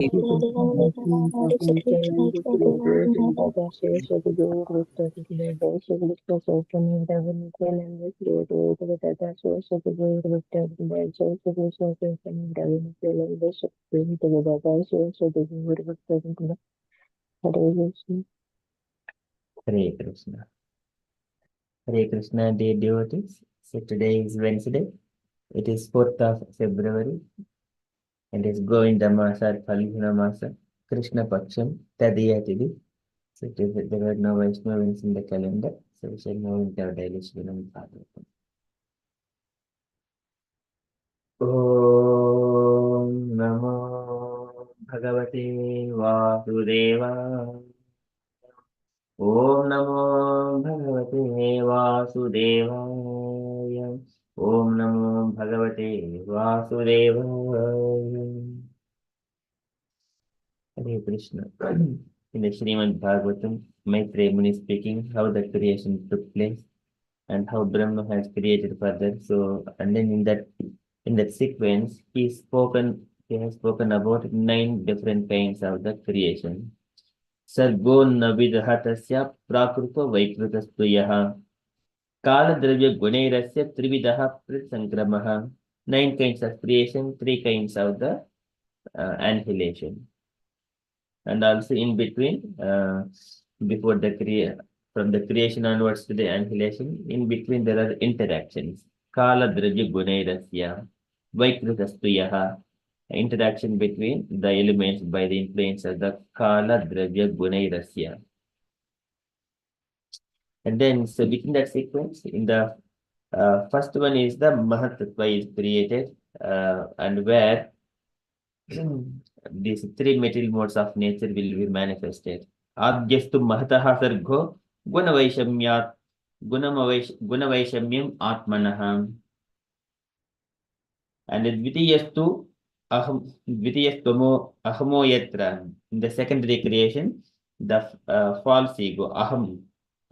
Hare Krishna. Hare Krishna, dear devotees. So today is Wednesday. It is 4th of February. And it's Govinda Masa, Phalguna Masa, Krishna Paksham, Tadiya Tithi. So there were no Vaishnavins in the calendar. So we shall know into our daily Srimad Bhagavatam. Om Namo Bhagavate Vasudeva. Om Namo Bhagavate Vasudevaya. Om Namo Bhagavate Vasudevaya. Hare Krishna. In the Srimad Bhagavatam, Maitreya Muni speaking how the creation took place and how Brahma has created further. So, and then in that sequence, he has spoken about 9 different kinds of the creation. Sargo navidhatasya prakruto vaikrutastu yaha. Kala dravya gunairasya trividaha pritsankramaha. 9 kinds of creation, 3 kinds of the annihilation. And also in between, before the from the creation onwards to the annihilation, in between there are interactions. Kala dravya gunairasya vaikrutastu yaha. Interaction between the elements by the influence of the Kala dravya gunairasya. And then, so within that sequence, in the first one is the Mahatattva is created, and where these 3 material modes of nature will be manifested. Adyastu Mahataha Sargo Gunavaishamyat Gunavaishamyam Atmanaham. And Dvitiyastu Dvitiyastamo Ahamo Yatra. In the secondary creation, the false ego, Ahamo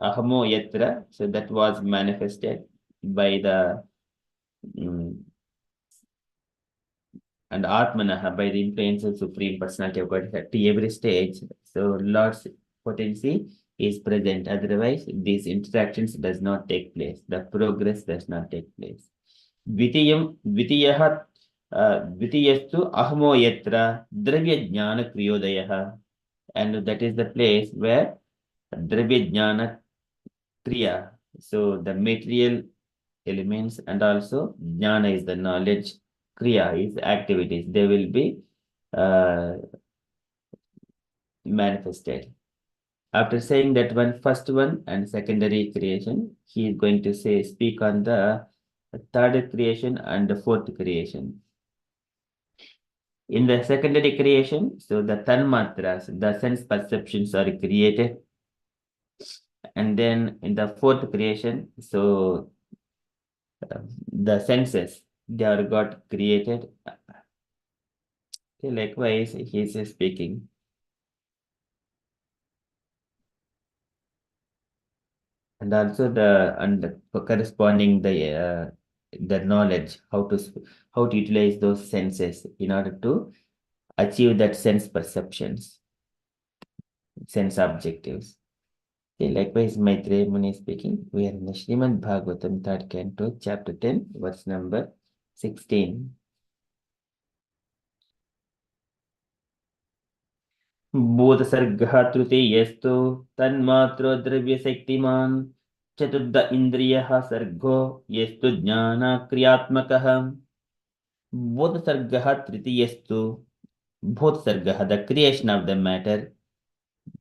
Yatra, so that was manifested by the and Atmanaha by the influence of Supreme Personality of Godhead at every stage. So Lord's potency is present. Otherwise, these interactions does not take place. The progress does not take place. Dvitiyastu Ahamo Yatra Dravya Jnana Kriyodayaha. And that is the place where Dravya Jnana Kriya. So the material elements and also Jnana is the knowledge, Kriya is activities. They will be manifested. After saying that first one and secondary creation, he is going to speak on the third creation and the fourth creation. In the secondary creation, so the tanmatras, the sense perceptions are created. And then in the fourth creation, so the senses, they are got created. Okay, likewise, he is speaking. And also the corresponding the knowledge, how to utilize those senses in order to achieve that sense perceptions, sense objectives. Okay, likewise, Maitreya Muni speaking. We are in the Srimad Bhagavatam, 3rd Canto, Chapter 10, verse number 16. Bodhasargha trutiyestu tanmatro dravya sektiman Chaturdha indriyaha sargo yestu jnana kriyatmakaha. Bodhasargha tritiyestu. Bodhasargha, the creation of the matter,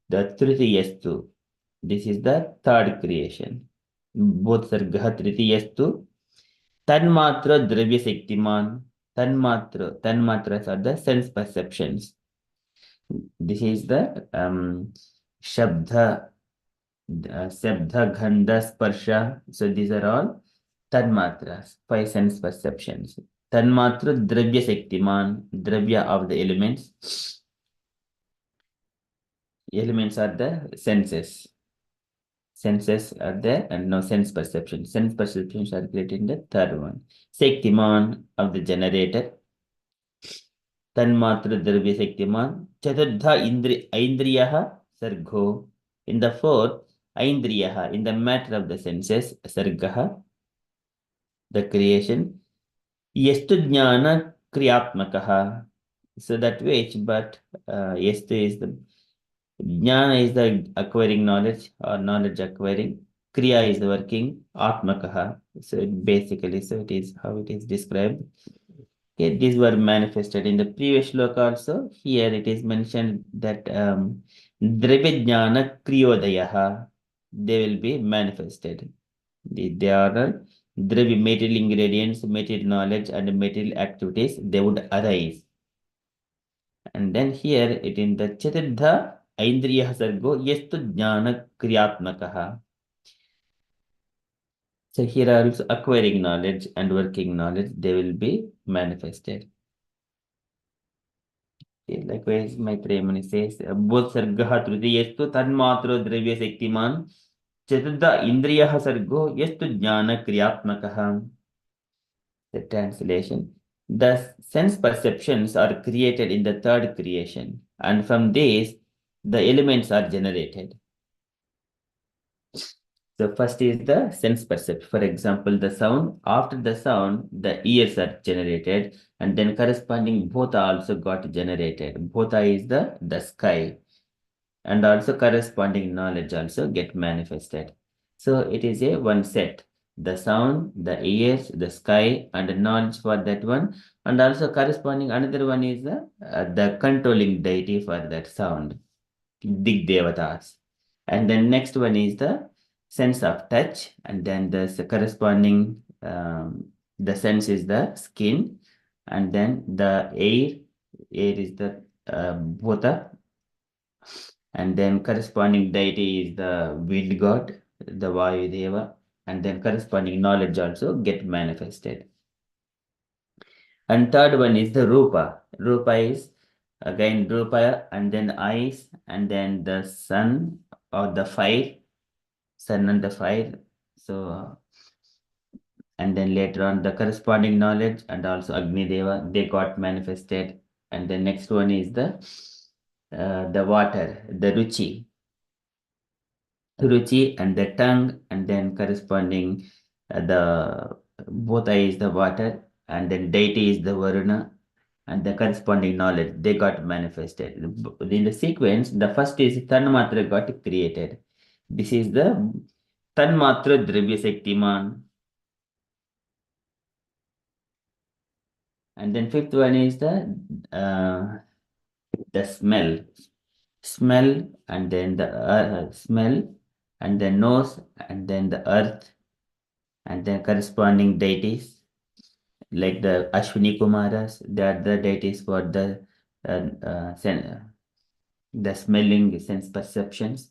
the tritiyestu. This is the third creation. Bodhasargha tritiyestu tanmatra dravya sektiman. Tanmatras are the sense perceptions. This is the Shabda, Gandha, Sparsha. So these are all Tanmatras, 5 sense perceptions. Tanmatra Dravya Sektiman, Dravya of the elements. Elements are the senses. Senses are there and no sense perception. Sense perceptions are created in the third one. Sektiman of the generator. Tanmatra Dravya Shaktiman, Chaturdha Indriyaha Sargo. In the fourth, Aindriyaha, in the matter of the senses, Sargaha, the creation. Yestu Jnana Kriyatmakaha. So that which, but Yestu is the Jnana is the acquiring knowledge or knowledge acquiring. Kriya is the working. Atmakaha. So basically, so it is how it is described. Okay, these were manifested in the previous shloka also. Here it is mentioned that Dravya Jnana Kriyodayaha, they will be manifested. They are Dravya material ingredients, material knowledge, and material activities, they would arise. And then here it in the Chaturdha Aindriya Sargo Yestu Jnana Kriyatmakaha. So here are also acquiring knowledge and working knowledge, they will be manifested. Okay, likewise, my Muni says, both Sargaha Tritiyestu Tanmatro Dravya Sektiman Chaturdha Indriya Sargo Yestu Jnana Kriyatmakaha. The translation. The sense perceptions are created in the third creation, and from these, the elements are generated. So first is the sense perception. For example, the sound. After the sound, the ears are generated, and then corresponding bhota also got generated. Bhota is the sky, and also corresponding knowledge also get manifested. So it is a one set. The sound, the ears, the sky, and the knowledge for that one, and also corresponding another one is the controlling deity for that sound, Dig Devatas. And then next one is the sense of touch, and then the corresponding the sense is the skin, and then the air is the bhota, and then corresponding deity is the wind god, the Vayu Deva, and then corresponding knowledge also get manifested. And third one is the Rupa. Rupa is again Rupa, and then eyes, and then the sun or the fire, sun and the fire. So, and then later on the corresponding knowledge and also Agni Deva, they got manifested. And the next one is the water, the Ruchi. Ruchi and the tongue, and then corresponding the both eye is the water, and then deity is the Varuna, and the corresponding knowledge they got manifested. In the sequence, the first is Tanmatra got created. This is the Tanmatra Dravya Shaktiman. And then fifth one is the smell, and then the smell, and then nose, and then the earth, and then corresponding deities like the Ashwini Kumaras, they are the deities for the smelling sense perceptions,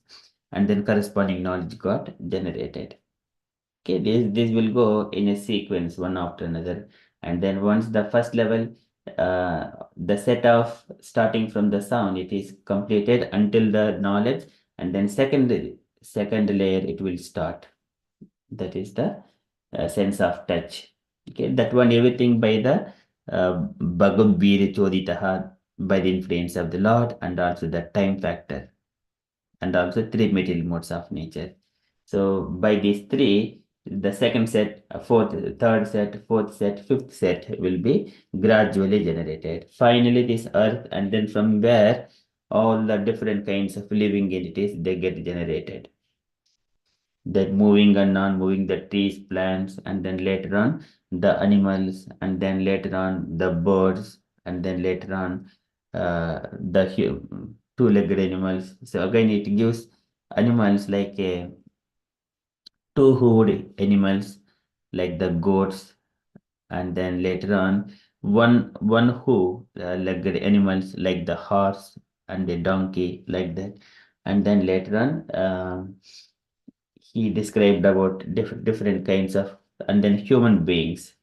and then corresponding knowledge got generated. Okay, this will go in a sequence one after another, and then once the first level, the set of starting from the sound, it is completed until the knowledge, and then second layer it will start. That is the sense of touch. Okay, that one everything by the Bhagavad Choditaha, by the influence of the Lord, and also the time factor, and also three material modes of nature. So by these three, the second set, third set, fourth set, fifth set will be gradually generated. Finally, this earth, and then from where all the different kinds of living entities they get generated. That moving and non-moving, the trees, plants, and then later on the animals, and then later on the birds, and then later on the two-legged animals. So again, it gives animals like two-hooved animals like the goats, and then later on one legged animals like the horse and the donkey, like that. And then later on he described about different kinds of, and then human beings.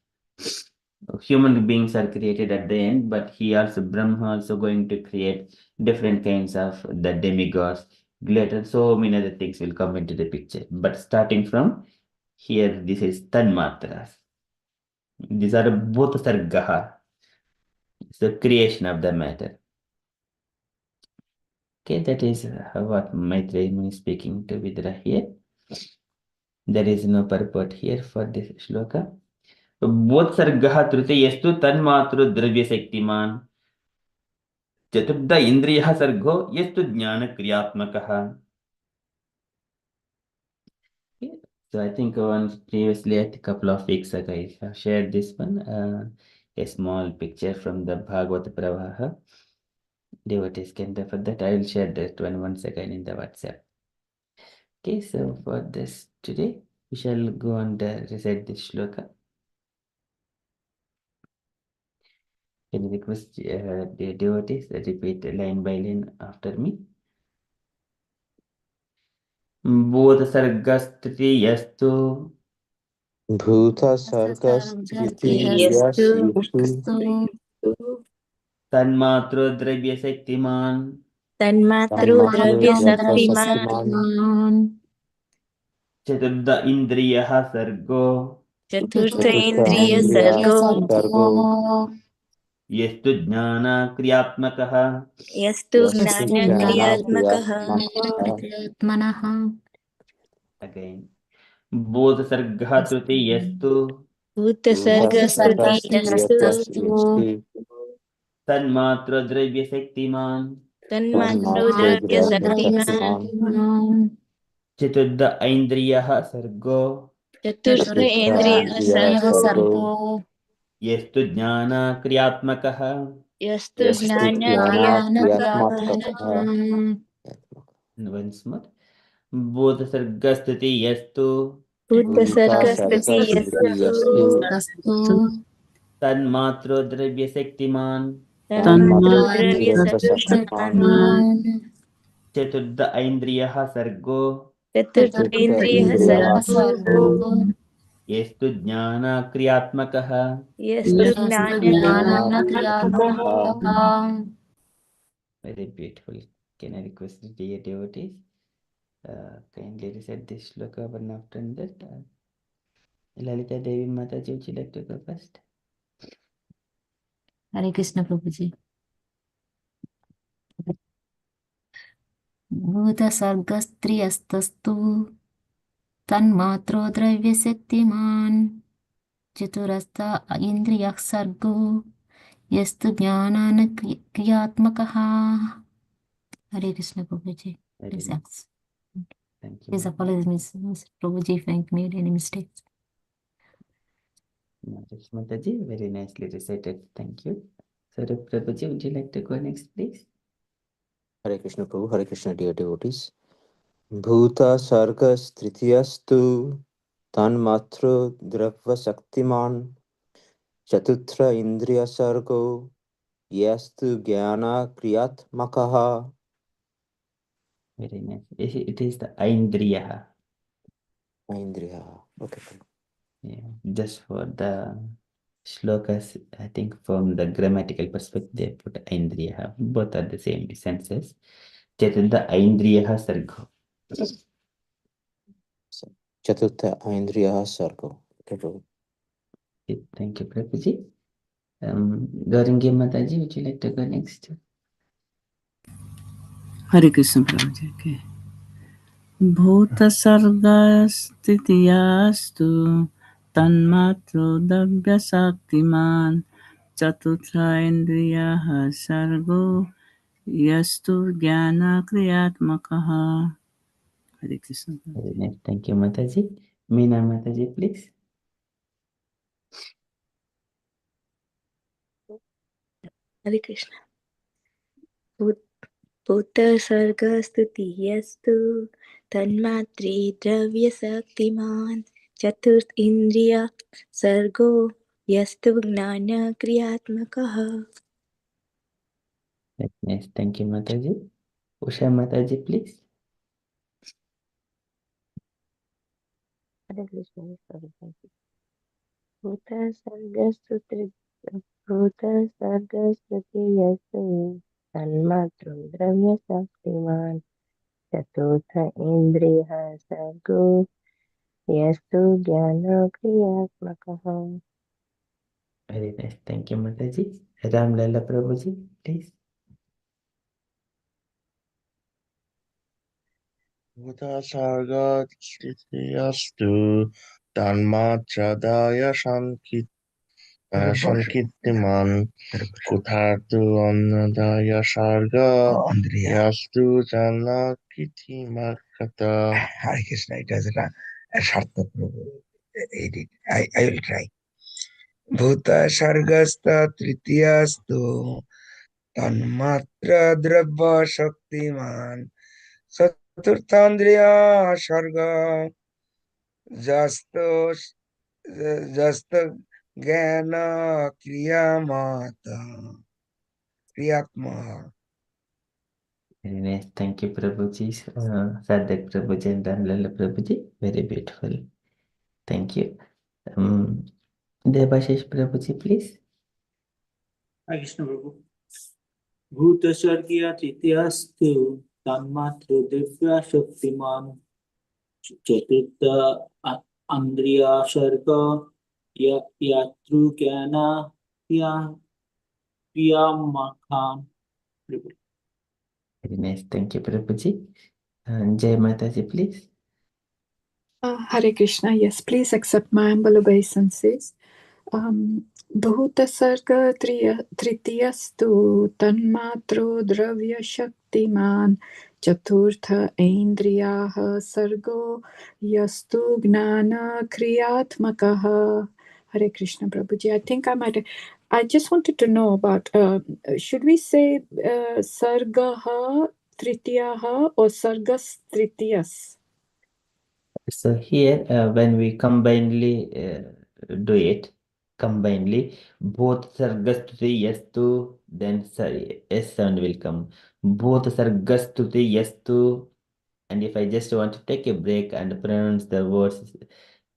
Human beings are created at the end, but he also, Brahma also going to create different kinds of the demigods. Later, so many other things will come into the picture. But starting from here, this is Tanmatras. These are both Sargaha. It's the creation of the matter. Okay, that is what Maitreya Muni is speaking to Vidra here. There is no purport here for this shloka. बोत्सर्गः तृतीयस्तु तन्मातृ द्रव्य शक्तिमान चतुर्थ इंद्रियः सर्गो यस्तु ज्ञान क्रियात्मकः. So I think previously, a couple of weeks ago, I have shared this one, a small picture from the Bhagavata Pravaha. Devotees can refer that. I will share that one once again in the WhatsApp. Okay, so for this today, we shall go and recite this shloka. Can you request the devotees repeat line by line after me? बोधसर्गस्त्रियस्तु भूतसर्गस्त्रियस्तु तन्मात्रो द्रव्यशक्तिमान् चतुर्थ इन्द्रियः सर्गो चतुर्थ इन्द्रियसर्गो यस्तु ज्ञानक्रियात्मकः. यस्तु ज्ञानक्रियात्मकः. Again. बोधसर्गः तृतीयस्तु भूतसर्गस्तृतीयस्तु तन्मात्रो द्रव्यशक्तिमान् तन्मात्रो द्रव्यशक्तिमान् चतुर्थ ऐन्द्रियः सर्गो चतुर्थ इन्द्रियसर्गो यस्तु ज्ञानक्रियात्मकः. यस्तु ज्ञानक्रियात्मकः. Once more. बोधसर्गस्तृतीयस्तु भूतसर्गस्तृतीयस्तु तन्मात्रो द्रव्यशक्तिमान् तन्मात्रो द्रव्यशक्तिमान् चतुर्थ ऐन्द्रियः सर्गो चतुर्थ इन्द्रियसर्गो यस्तु ज्ञानक्रियात्मकः. यस्तु ज्ञानक्रियात्मकः. Very beautiful. Can I request the dear devotees kindly recite this shloka one after that? Lalita Devi Mataji, would you like to go first? Hare Krishna Prabhuji. भूतसर्गस्त्रियस्तस्तु तन्मात्रो द्रव्यशक्तिमान् चतुरस्थ इन्द्रियः सर्गो यस्तु ज्ञानान क्रियात्मकः. Hare Krishna Prabhuji. Please accept. Thank you. Please apologize, Miss Prabhuji, if I made any mistakes. Mataji, very nicely recited. Thank you. Sarup Prabhuji, would you like to go next, please? Hare Krishna Prabhu, Hare Krishna dear devotees. Bhuta sargas tritiyastu tanmatro dravya saktiman chatutra indriya sargo yastu jnana kriyatmakaha. Very nice. It is the Aindriya. Indriya. Okay. Yeah, just for the shlokas, I think from the grammatical perspective, they put Aindriya. Both are the same senses. Chatudha Aindriya Sargo. Chaturtha Indriya Sargo. Okay, Prabhu. Thank you, Prabhuji. Gaurangi Mataji, would you like to go next? Hare Krishna Prabhuji. Okay. Bhutasargastitiyastu tanmatro davyasaktiman chaturtha indriyaha sargo yastu jnana kriyatmakaha. Hare Krishna. Very nice. Thank you, Mataji. Meena Mataji, please. Hare Krishna. भूतसर्गस्तुतीयस्तु तन्मात्रे द्रव्यशक्तिमान् चतुर्थ इन्द्रिय सर्गो यस्तु ज्ञानक्रियात्मकः. Yes, thank you, Mataji. Usha Mataji, please. Hare Krishna. भूतसर्गस्तुतीयस्तु तन्मात्रं द्रव्यशक्तिमान् चतुर्थ इन्द्रियः सर्गो यस्तु ज्ञानक्रियात्मकः. Very nice. Thank you, Mataji. Ram Lala Prabhuji, please. Bhutasargastitiyastu tanmatradaya sankittiman kutartu annadaya sarga yastu janakiti makata. Hare Krishna, it was a Sharta Prabhu edit. I will try. Bhuta Sargasta Tritiyastu Tanmatra Drabha Shaktiman Saturthandriya Sarga Jasto Jasta Jnana Kriyamata Kriyatma. Very nice. Thank you, Prabhuji. Sadak Prabhuji and Ram Lala Prabhuji. Very beautiful. Thank you. Debashish Prabhuji, please. Hare Krishna Prabhu. Bhuta Sargiya Trityastu Tanmatru Divya Shaktiman Chaturtha Andriya Sarga Yatru Gyana Priyamakhan. Very nice. Thank you, Prabhuji. Jai Mataji, please. Hare Krishna. Yes, please accept my humble obeisances. Bhuta Sarga Tritiyastu Tanmatro Dravya Shaktiman Chaturtha Indriyaha Sargo Yastu Gnana Kriyatmakaha. Hare Krishna Prabhuji. I just wanted to know about, should we say Sargaha Tritiyaha or Sargas Tritiyas? So here, when we combinedly do it, both sargastuti yastu, then S sound will come. Both sargastuti yastu, and if I just want to take a break and pronounce the words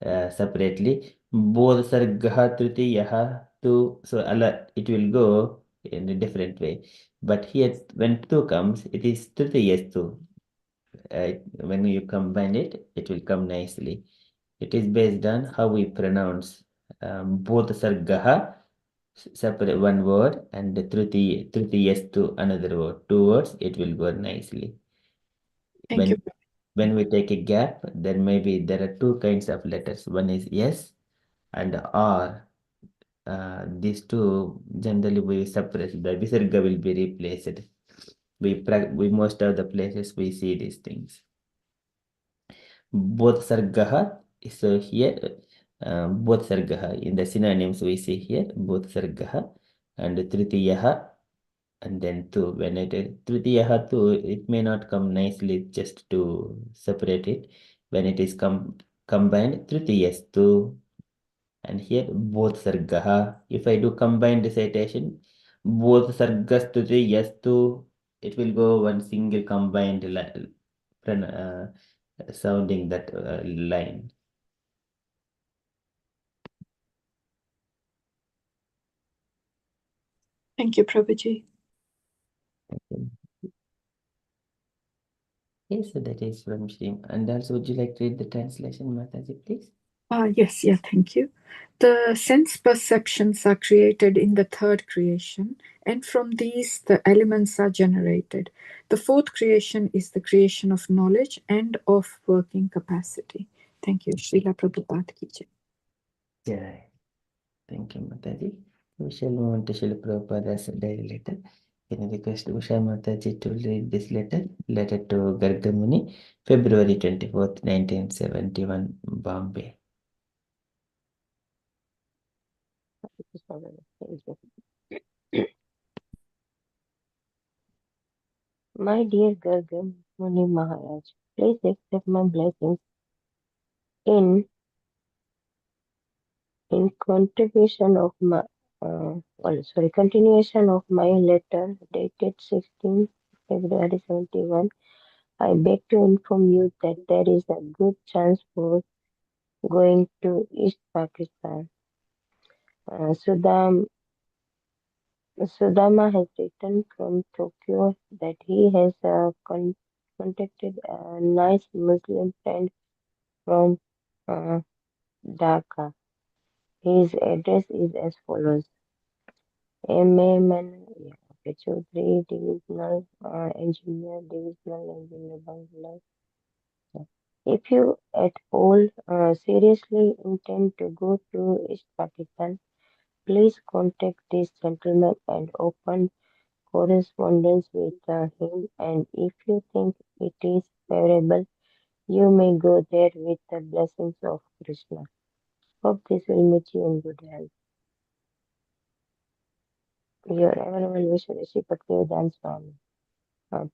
separately, both sargaha yaha tu, so it will go in a different way. But here, when tu comes, it is yastu. When you combine it, it will come nicely. It is based on how we pronounce both sargaha, separate one word, and yes to another word. Two words, it will go nicely. Thank you. When we take a gap, then maybe there are two kinds of letters. One is yes and R. These two generally we separate. The visarga will be replaced. We most of the places we see these things. Both sargaha. So here, both sargaha in the synonyms we see here, both sargaha and tritiyaha, and then tu. When it is tritiyaha tu, it may not come nicely just to separate it. When it is combined, tritiyas tu, and here both sargaha. If I do combined recitation, both sargas tritiyas tu, it will go one single combined sounding that line. Thank you, Prabhuji. Yes, so that is from Shri. And also, would you like to read the translation, Mataji, please? Yes, thank you. The sense perceptions are created in the third creation, and from these the elements are generated. The fourth creation is the creation of knowledge and of working capacity. Thank you. Srila Prabhupada ki jai. Jai. Thank you, Mataji. We shall move on to Srila Prabhupada's daily letter. Can I request Usha Mataji to read this letter? Letter to Gargamuni, February 24th, 1971, Bombay. My dear Gargam Muni Maharaj, please accept my blessings in continuation of my letter dated 16 February 71. I beg to inform you that there is a good chance for going to East Pakistan. Sudama has written from Tokyo that he has contacted a nice Muslim friend from Dhaka. His address is as follows: MM, yeah, okay, Chaudhary, divisional engineer, Bangla. Yeah. If you at all seriously intend to go to East Pakistan, please contact this gentleman and open correspondence with him. And if you think it is favorable, you may go there with the blessings of Krishna. Hope this will meet you in good health. Your ever-well wisher, Rishi Bhaktivedanta Swami.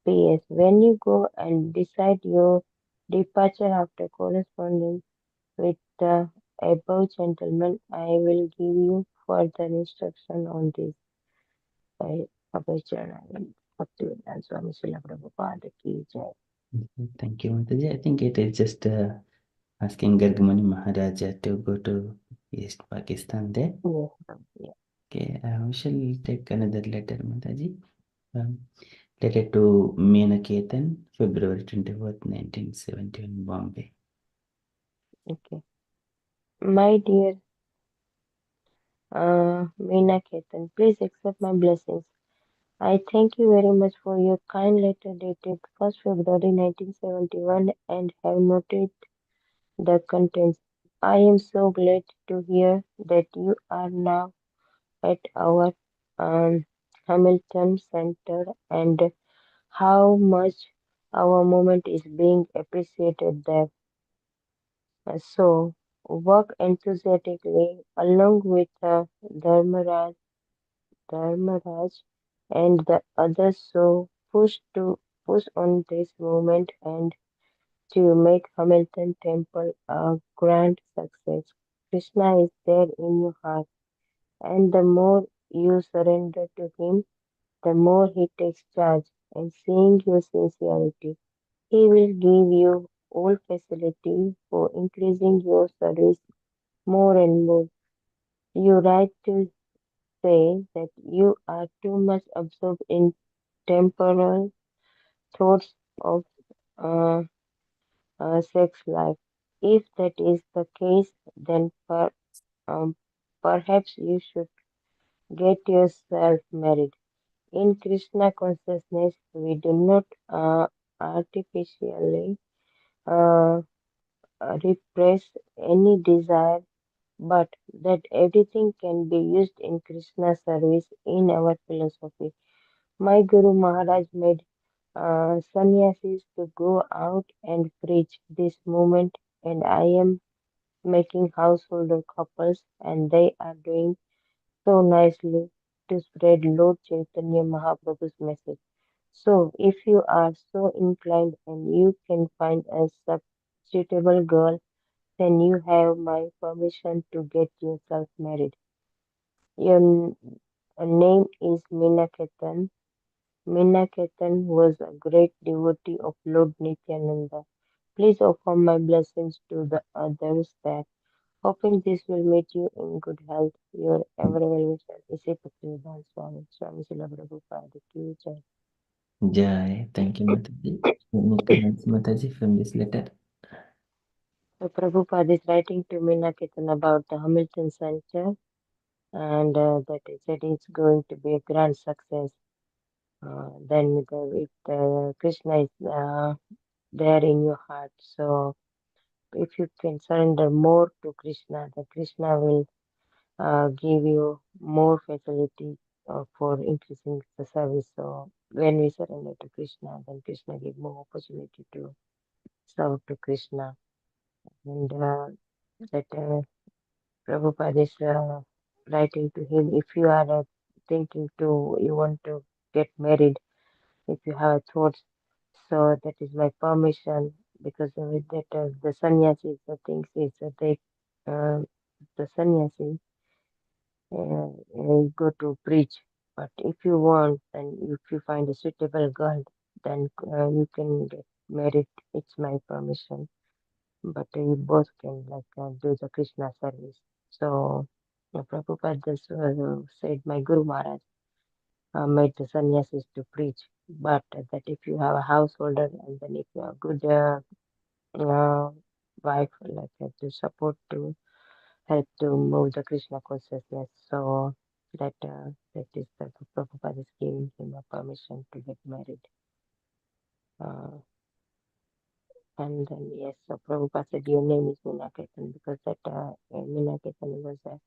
P.S. When you go and decide your departure after correspondence with the above gentleman, I will give you further instruction on this by Abhijana Bhaktivedanta Swami Srila Prabhupada Ki Jai. Thank you, Mataji. I think it is just asking Gargamani Maharaja to go to East Pakistan there. Yes, yeah. Okay, we shall take another letter, Mataji. Letter to Meena Ketan, February 24th, 1971, Bombay. Okay. My dear Meena Ketan, please accept my blessings. I thank you very much for your kind letter dated 1st February 1971 and have noted the contents. I am so glad to hear that you are now at our um, Hamilton Center and how much our movement is being appreciated there. So, work enthusiastically along with Dharmaraj and the others so push on this movement and to make Hamilton Temple a grand success. Krishna is there in your heart, and the more you surrender to him, the more he takes charge. And seeing your sincerity, he will give you all facility for increasing your service more and more. You write to say that you are too much absorbed in temporal thoughts of uh, sex life. If that is the case, then um, perhaps you should get yourself married. In Krishna consciousness, we do not artificially uh, repress any desire, but that everything can be used in Krishna service in our philosophy. My Guru Maharaj made sannyasis to go out and preach this movement, and I am making householder couples, and they are doing so nicely to spread Lord Chaitanya Mahaprabhu's message. So, if you are so inclined and you can find a suitable girl, then you have my permission to get yourself married. Your name is Meena Ketan. Meena Ketan was a great devotee of Lord Nityananda. Please offer my blessings to the others that, hoping this will meet you in good health. Your ever well wisher, Isi Bhaktivedanta Swami, Swami Srila Prabhupada Ki Jai. Jai. Thank you, Mataji. Any comments, Mataji, from this letter? So Prabhupada is writing to Meena Ketan about the Hamilton Center and that he said it's going to be a grand success. Then if Krishna is there in your heart, so if you can surrender more to Krishna, then Krishna will give you more facility for increasing the service. So when we surrender to Krishna, then Krishna give more opportunity to serve to Krishna. And that Prabhupada is writing to him, if you are thinking to, you want to get married, if you have thoughts, so that is my permission, because with that the sannyasis, the things is that they, the sannyasi go to preach. But if you want, and if you find a suitable girl, then you can get married. It's my permission. But you both can do the Krishna service. So Prabhupada just said, my Guru Maharaj made the sannyasis to preach. But that if you have a householder and then if you have good uh, wife, to support to help to move the Krishna consciousness, so that That is that Prabhupada is giving him a permission to get married. And then yes, so Prabhupada said your name is Minakirtan because that Minakirtan was a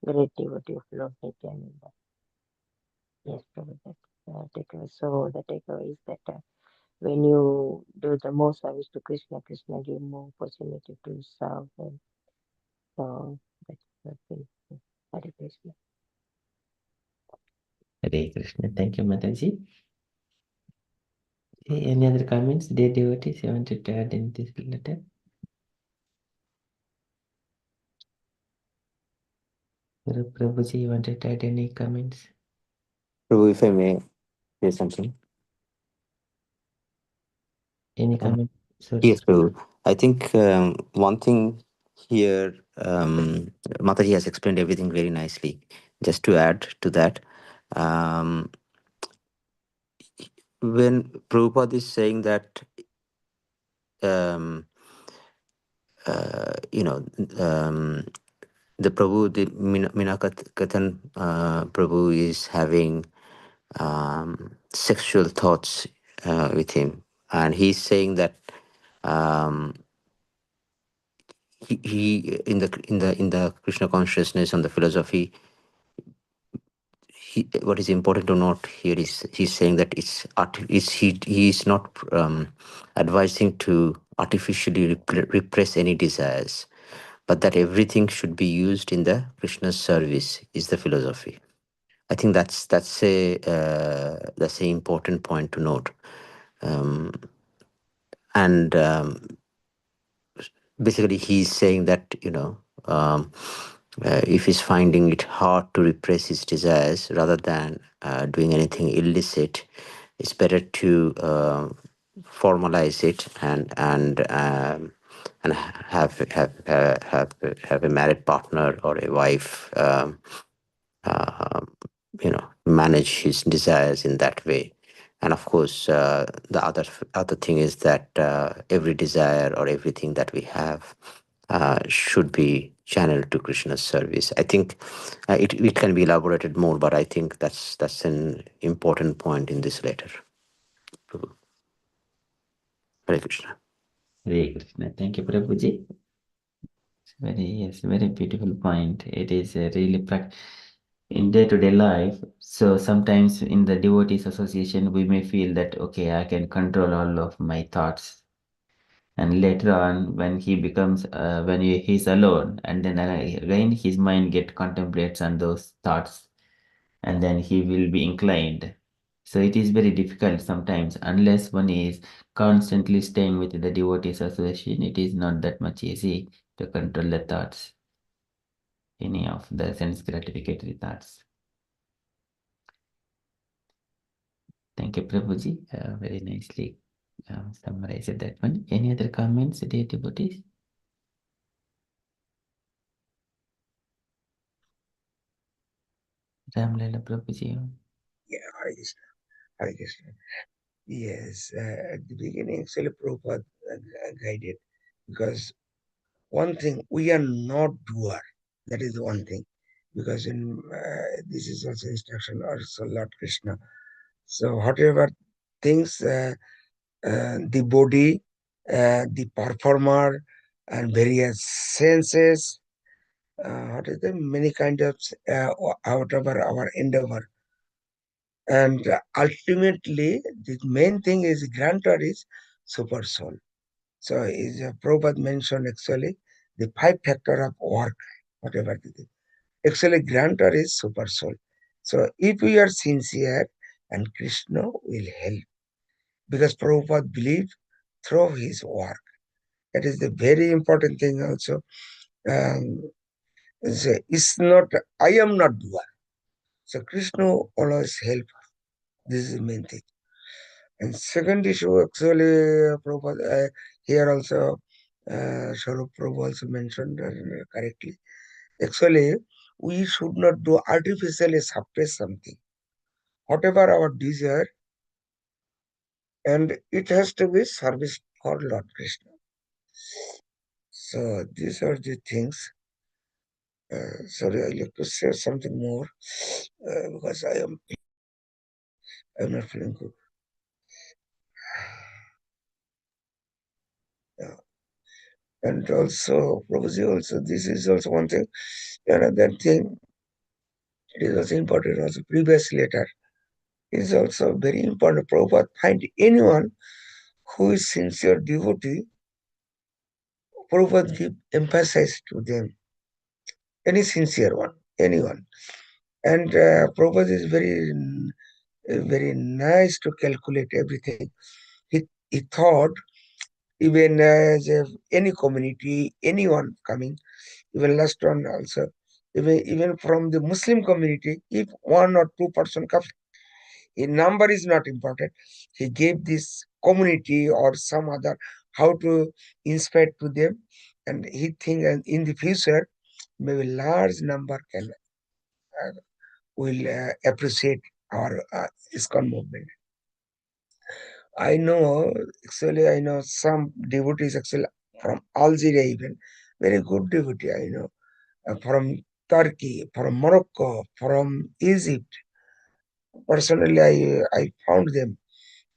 great devotee of Lord Nityananda. Yes, Prabhupada. Takeaway. So the takeaway is that when you do the more service to Krishna, Krishna give more opportunity to serve him. So that's the thing. Hare Krishna. Hare Krishna. Thank you, Mataji. Any other comments, dear devotees, you wanted to add in this letter? Prabhuji, you wanted to add any comments? Prabhu, if I may say something. Any comment? Sorry. Yes, Prabhu. I think one thing here, Mataji has explained everything very nicely. Just to add to that, um, when Prabhupada is saying that, um, you know, the Prabhu, the Minakatan Prabhu is having sexual thoughts with him, and he's saying that um, he in the Krishna consciousness and the philosophy, what is important to note here is he's saying that he is not advising to artificially repress any desires, but that everything should be used in the Krishna's service is the philosophy. I think that's a important point to note, and basically he's saying that if he's finding it hard to repress his desires rather than doing anything illicit, it's better to formalize it and have a married partner or a wife, manage his desires in that way. And of course, the other thing is that every desire or everything that we have should be channeled to Krishna's service. I think it can be elaborated more, but I think that's an important point in this letter. Prabhu. Hare Krishna. Hare Krishna. Thank you, Prabhuji. Very beautiful point. It is really in day-to-day life. So sometimes in the devotees association, we may feel that, okay, I can control all of my thoughts. And later on, when he becomes, when he's alone, and then again his mind contemplates on those thoughts, and then he will be inclined. So it is very difficult sometimes, unless one is constantly staying with the devotees association, it is not that much easy to control the thoughts, any of the sense gratificatory thoughts. Thank you, Prabhuji. Very nicely summarized that one. Any other comments, dear devotees? Ramlala Prabhuji. Yeah, Hare Krishna. Hare Krishna. Yes, at the beginning, actually, Prabhupada guided because one thing, we are not doer. That is one thing. Because in this is also instruction, also Lord Krishna. So whatever things, the body, the performer, and various senses, what is the many kind of whatever our endeavor. And ultimately, the main thing is grantor is super soul. So is Prabhupada mentioned actually the 5 factor of work, whatever it is. Actually, grantor is super soul. So if we are sincere, and Krishna will help, because Prabhupada believed through his work. That is the very important thing also. It's not, I am not doer. So Krishna always help. This is the main thing. And second issue, actually, Prabhupada, here also, Swarup Prabhu also mentioned correctly. Actually, we should not do artificially suppress something. Whatever our desire, and it has to be service for Lord Krishna. So these are the things. Sorry, I have to say something more because I'm not feeling good. Yeah. And also, Prabhuji, also, this is also one thing. Another thing, it is also important, also, previous letter is also very important. Prabhupada find anyone who is sincere devotee, Prabhupada give emphasis to them. Any sincere one, anyone. And Prabhupada is very nice to calculate everything. He thought even as if any community, anyone coming, even last one also, even from the Muslim community, if 1 or 2% comes, a number is not important. He gave this community or some other how to inspire to them, and he think in the future maybe large number can will appreciate our ISKCON movement. I know some devotees actually from Algeria even, very good devotee I know, from Turkey, from Morocco, from Egypt. Personally, I found them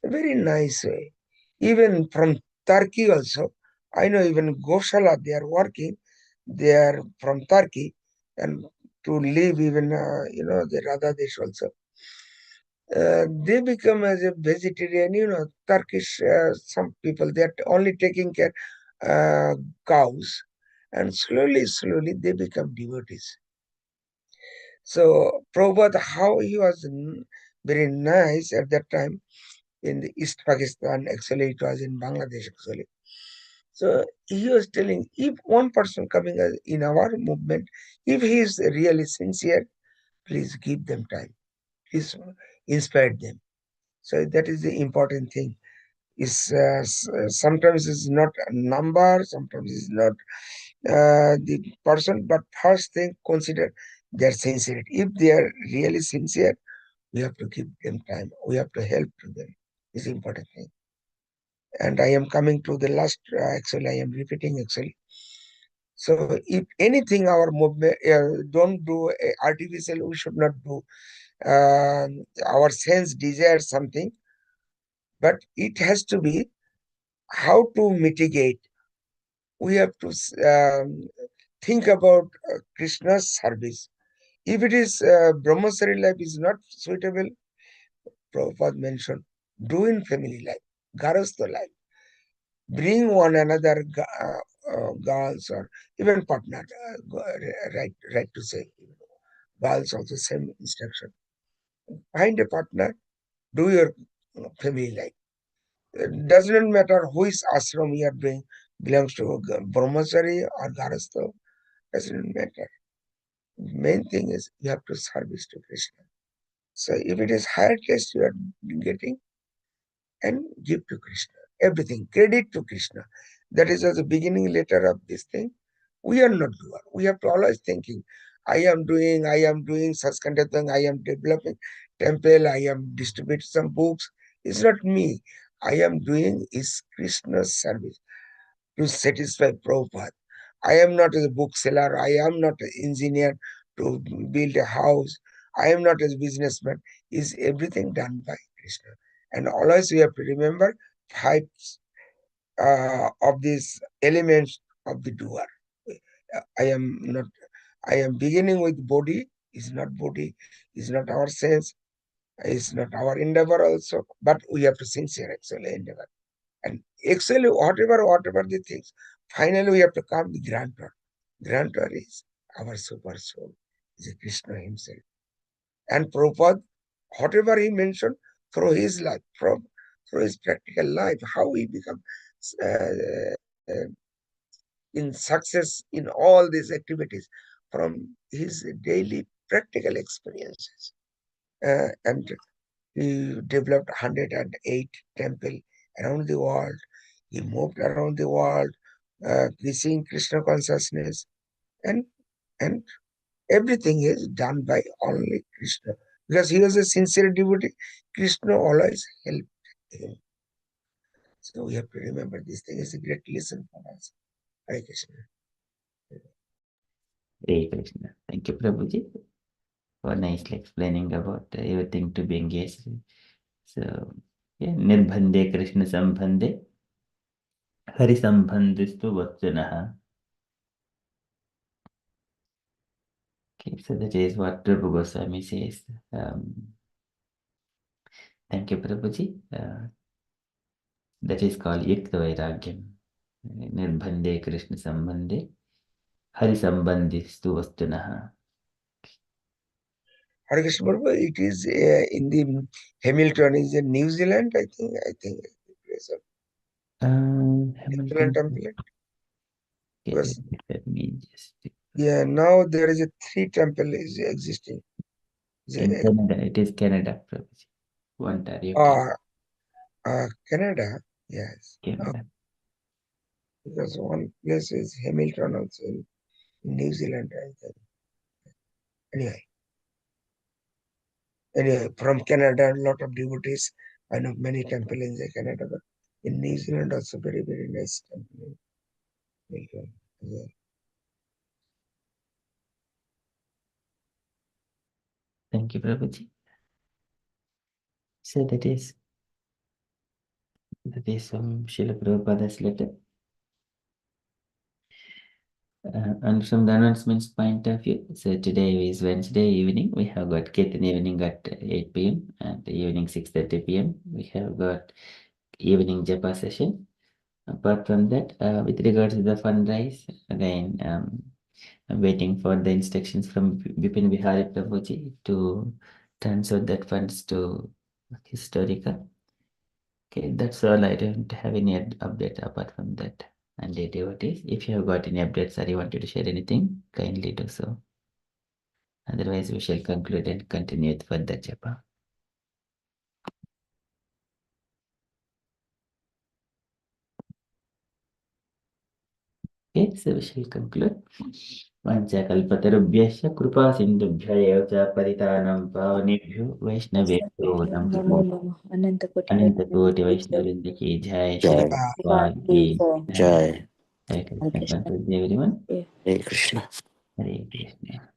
very nice way. Even from Turkey also, I know even Goshala, they are working, they are from Turkey, and to live even, the Radhadesh also. They become as a vegetarian, Turkish, some people, they're only taking care cows, and slowly they become devotees. So Prabhupada, how he was very nice at that time in the East Pakistan, actually it was in Bangladesh actually. So he was telling, if one person coming in our movement, if he is really sincere, please give them time, please inspire them. So that is the important thing. Is sometimes it's not a number, sometimes it's not the person, but first thing consider their sincerity. If they are really sincere, we have to give them time. We have to help to them. It's important thing. And I am coming to the last. Actually, I am repeating actually. So if anything our movement don't do artificial, we should not do. Our sense desires something, but it has to be how to mitigate. We have to think about Krishna's service. If it is Brahmachari life is not suitable, Prabhupada mentioned, do in family life, Garastha life. Bring one another girls or even partner, right to say. Girls also same instruction. Find a partner, do your family life. It does not matter who is ashram you are doing, belongs to Brahmachari or Garastha, doesn't matter. Main thing is you have to service to Krishna. So if it is higher caste you are getting, and give to Krishna. Everything, credit to Krishna. That is at the beginning letter of this thing. We are not doer. We have to always thinking, I am doing such kind of thing, I am developing temple, I am distributing some books. It's not me. I am doing is Krishna's service to satisfy Prabhupada. I am not a bookseller, I am not an engineer to build a house, I am not a businessman. Is everything done by Krishna. And always we have to remember 5 of these elements of the doer. I am not, I am beginning with body, is not our sense, is not our endeavor also, but we have to sincere actually endeavor. And actually, whatever the things, finally we have to come the grantor. Grantor is our super soul, is Krishna himself. And Prabhupada, whatever he mentioned through his life, through his practical life, how he become uh, in success in all these activities from his daily practical experiences. And he developed 108 temples around the world. He moved around the world, preaching Krishna consciousness, and and everything is done by only Krishna. Because he was a sincere devotee, Krishna always helped him. So we have to remember this thing is a great lesson for us. Hare Krishna. Hare Krishna. Thank you, Prabhuji, for nicely explaining about everything to be engaged. So, yeah, Nirbhande Krishna Sambhande Hari Sambhandistu Vachanaha. Okay, so that is what Prabhu Goswami says. Thank you, Prabhuji. That is called Yukta Vairagyam. Nirbhande Krishna Sambhande Hari Sambhandistu Vachanaha. Hare Krishna Prabhu, it is in the Hamilton, is in New Zealand, I think. New Zealand temple. Because, Let me just. yeah, now there is a 3 temple is existing. In Canada, it is Canada, Prabhuji. Ontario, Canada, yes. Canada. Because one place is Hamilton also in New Zealand, I think. Anyway, from Canada, a lot of devotees. I know many temples in Canada, but in New Zealand also very, very nice temple. Yeah. Thank you, Prabhuji. So that is Srila Prabhupada's letter. And from the announcements point of view, so today is Wednesday evening. We have got Kirtan evening at 8 p.m. and evening 6:30 p.m. We have got evening Japa session. Apart from that, with regards to the fundraise, again, I'm waiting for the instructions from Bipin Bihari Prabhuji to transfer that funds to Historica. Okay, that's all. I don't have any update apart from that. And the devotees, if you have got any updates or you wanted to share anything, kindly do so. Otherwise, we shall conclude and continue with further japa. Okay, so we shall conclude. Vanchakalpatarubhyasya कृपा सिन्धुभ्य एव च परितानं पावनेभ्यो वैष्णवेभ्यो नमो नमो अनंत अनंतकोटि वैष्णववृंद की जय Shri Jai, भगवान की जय Jai, हरे Krishna everyone. Yeah. Hare Krishna. Hare Krishna.